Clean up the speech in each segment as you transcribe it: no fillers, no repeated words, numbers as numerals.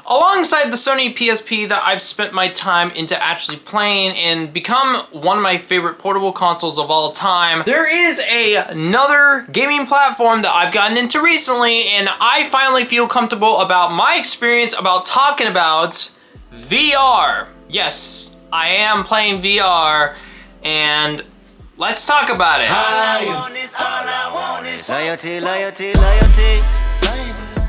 alongside the Sony PSP that I've spent my time into actually playing and become one of my favorite portable consoles of all time, there is another gaming platform that I've gotten into recently, and I finally feel comfortable about my experience about talking about VR. Yes, I am playing VR, and let's talk about it. Loyalty, loyalty, loyalty.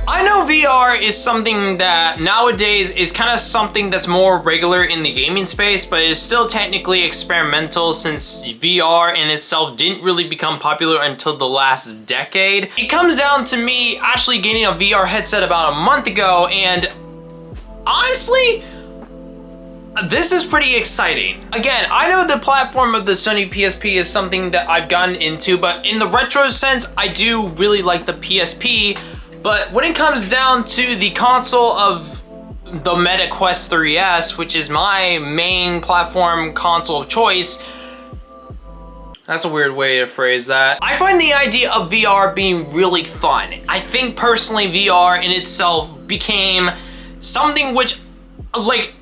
I know VR is something that nowadays is kind of something that's more regular in the gaming space, but is still technically experimental since VR in itself didn't really become popular until the last decade. It comes down to me actually getting a VR headset about a month ago, and honestly, this is pretty exciting. Again, I know the platform of the Sony PSP is something that I've gotten into, but in the retro sense, I do really like the PSP. But when it comes down to the console of the Meta Quest 3S, which is my main platform console of choice, that's a weird way to phrase that. I find the idea of VR being really fun. I think personally VR in itself became something which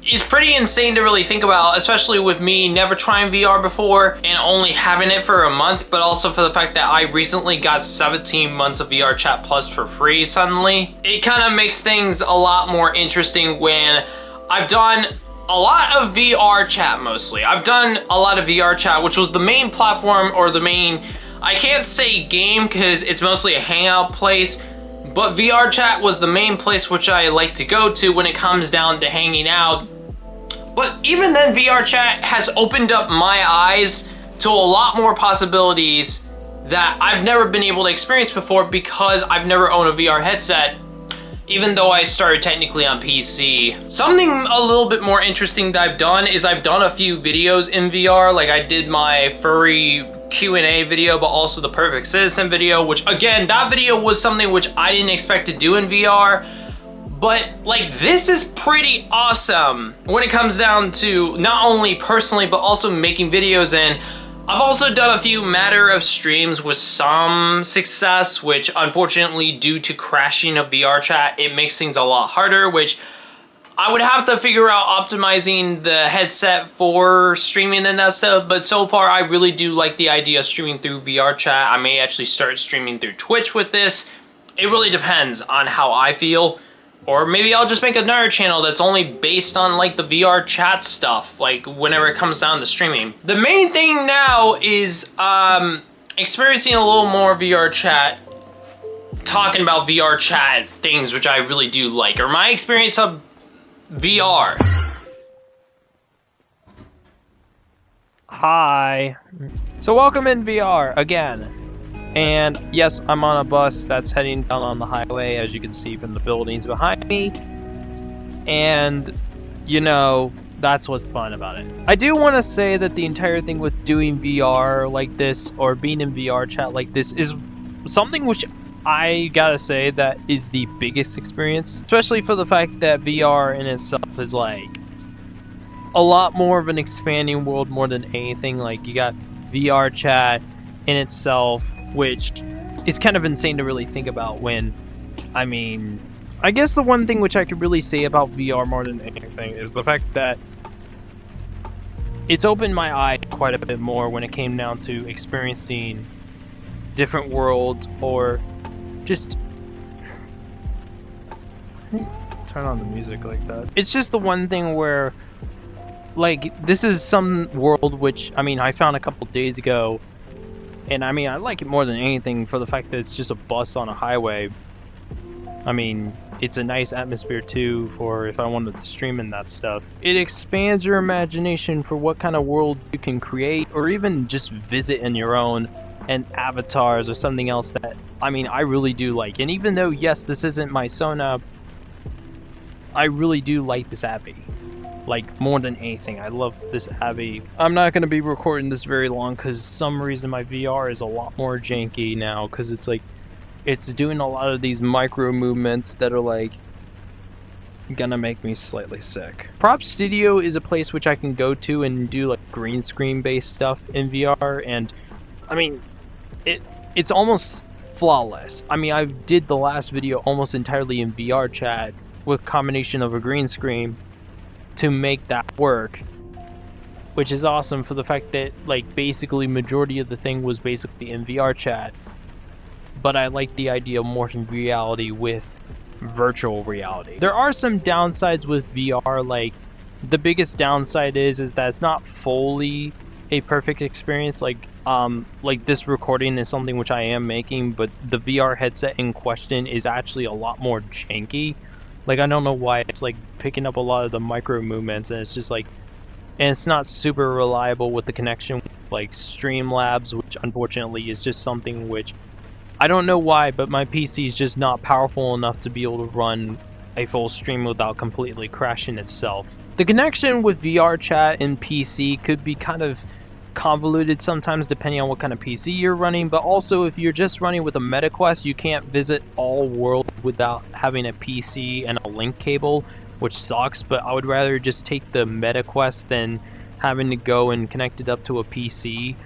is pretty insane to really think about, especially with me never trying VR before and only having it for a month, but also for the fact that I recently got 17 months of VR Chat Plus for free suddenly. It kind of makes things a lot more interesting when I've done a lot of VR Chat mostly. I've done a lot of VR Chat, which was the main platform or the main, I can't say game because it's mostly a hangout place, but VR Chat was the main place which I like to go to when it comes down to hanging out. But even then, VR Chat has opened up my eyes to a lot more possibilities that I've never been able to experience before because I've never owned a VR headset, even though I started technically on PC. Something a little bit more interesting that I've done is I've done a few videos in VR, like I did my furry Q&A video, but also the Perfect Citizen video, which again, that video was something which I didn't expect to do in VR, but this is pretty awesome when it comes down to not only personally, but also making videos. And I've also done a few matter of streams with some success, which unfortunately due to crashing of VR Chat, it makes things a lot harder, which I would have to figure out optimizing the headset for streaming and that stuff, but so far I really do like the idea of streaming through VR Chat. I may actually start streaming through Twitch with this. It really depends on how I feel. Or maybe I'll just make another channel that's only based on the VR Chat stuff, whenever it comes down to streaming. The main thing now is experiencing a little more VR Chat, talking about VR Chat things which I really do like, or my experience of VR. Hi. So welcome in VR again. And yes, I'm on a bus that's heading down on the highway, as you can see from the buildings behind me. And, that's what's fun about it. I do want to say that the entire thing with doing VR like this, or being in VR Chat like this, is something which I gotta say that is the biggest experience, especially for the fact that VR in itself is a lot more of an expanding world more than anything. You got VR Chat in itself, which is kind of insane to really think about when, I guess the one thing which I could really say about VR more than anything is the fact that it's opened my eye quite a bit more when it came down to experiencing different worlds, or just turn on the music like that. It's just the one thing where, this is some world which, I found a couple days ago, and I like it more than anything for the fact that it's just a bus on a highway. It's a nice atmosphere too for if I wanted to stream and that stuff. It expands your imagination for what kind of world you can create, or even just visit in your own, and avatars or something else that, I really do like. And even though, yes, this isn't my Sona, I really do like this Abby. More than anything, I love this Abby. I'm not going to be recording this very long because some reason my VR is a lot more janky now, because it's doing a lot of these micro movements that are gonna make me slightly sick. Prop Studio is a place which I can go to and do green screen based stuff in VR, and it's almost flawless. I did the last video almost entirely in VR Chat, with combination of a green screen to make that work, which is awesome for the fact that like basically majority of the thing was basically in VR chat. But I like the idea of morphing reality with virtual reality. There are some downsides with VR, like the biggest downside is that it's not fully a perfect experience. Like this recording is something which I am making, but the VR headset in question is actually a lot more janky. Like I don't know why it's like picking up a lot of the micro movements, and it's just like, and it's not super reliable with the connection with like Streamlabs, which unfortunately is just something which I don't know why, but my PC is just not powerful enough to be able to run a full stream without completely crashing itself. The connection with VR chat and PC could be kind of convoluted sometimes depending on what kind of PC you're running, but also if you're just running with a MetaQuest, you can't visit all worlds without having a PC and a link cable, which sucks, but I would rather just take the MetaQuest than having to go and connect it up to a PC.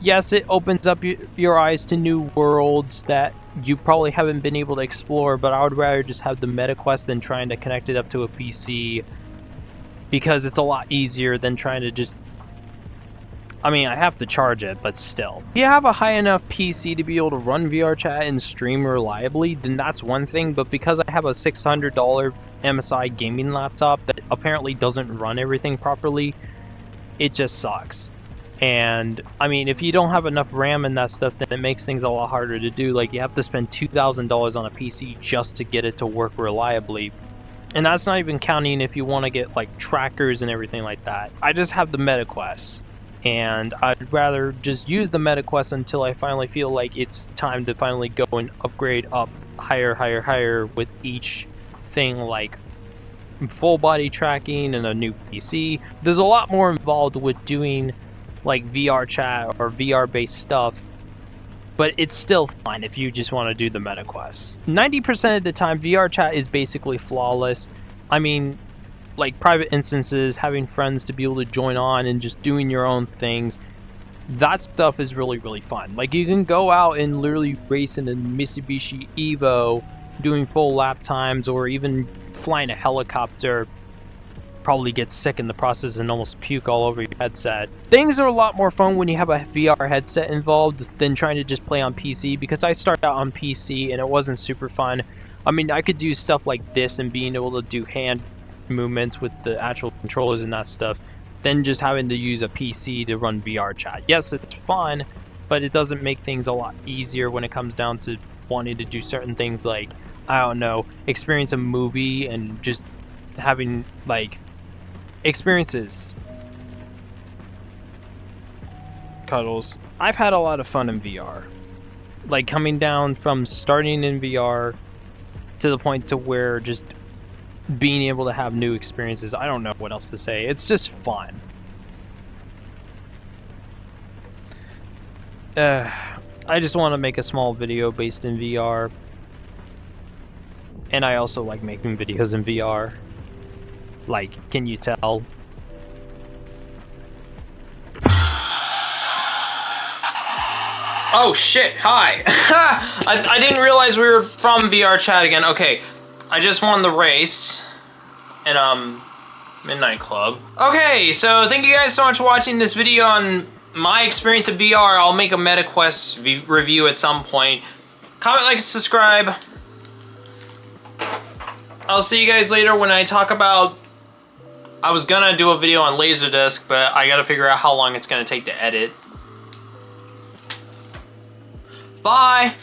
Yes, it opens up your eyes to new worlds that you probably haven't been able to explore, but I would rather just have the MetaQuest than trying to connect it up to a PC, because it's a lot easier than trying to just... I mean, I have to charge it, but still. If you have a high enough PC to be able to run VR chat and stream reliably, then that's one thing, but because I have a $600 MSI gaming laptop that apparently doesn't run everything properly, it just sucks. And I mean, if you don't have enough RAM and that stuff, then it makes things a lot harder to do. Like, you have to spend $2,000 on a PC just to get it to work reliably. And that's not even counting if you want to get like trackers and everything like that. I just have the MetaQuest, and I'd rather just use the MetaQuest until I finally feel like it's time to finally go and upgrade up higher with each thing, like full body tracking and a new PC. There's a lot more involved with doing like VR chat or VR based stuff, but it's still fine if you just want to do the MetaQuest. 90% of the time, VR chat is basically flawless. I mean, like private instances, having friends to be able to join on and just doing your own things, that stuff is really, really fun. Like, you can go out and literally race in a Mitsubishi Evo, doing full lap times, or even flying a helicopter, probably get sick in the process and almost puke all over your headset. Things are a lot more fun when you have a VR headset involved than trying to just play on PC, because I started out on PC and it wasn't super fun. I mean, I could do stuff like this and being able to do hand movements with the actual controllers and that stuff, than just having to use a PC to run VR chat. Yes, it's fun, but it doesn't make things a lot easier when it comes down to wanting to do certain things like, I don't know, experience a movie and just having like experiences. Cuddles. I've had a lot of fun in VR. Like, coming down from starting in VR to the point to where just being able to have new experiences. I don't know what else to say. It's just fun. I just want to make a small video based in VR. And I also like making videos in VR. Like, can you tell? Oh shit, hi. I didn't realize we were from VR chat again. Okay, I just won the race in Midnight Club. Okay, so thank you guys so much for watching this video on my experience of VR. I'll make a MetaQuest review at some point. Comment, like, and subscribe. I'll see you guys later when I talk about... I was gonna do a video on Laserdisc, but I gotta figure out how long it's gonna take to edit. Bye!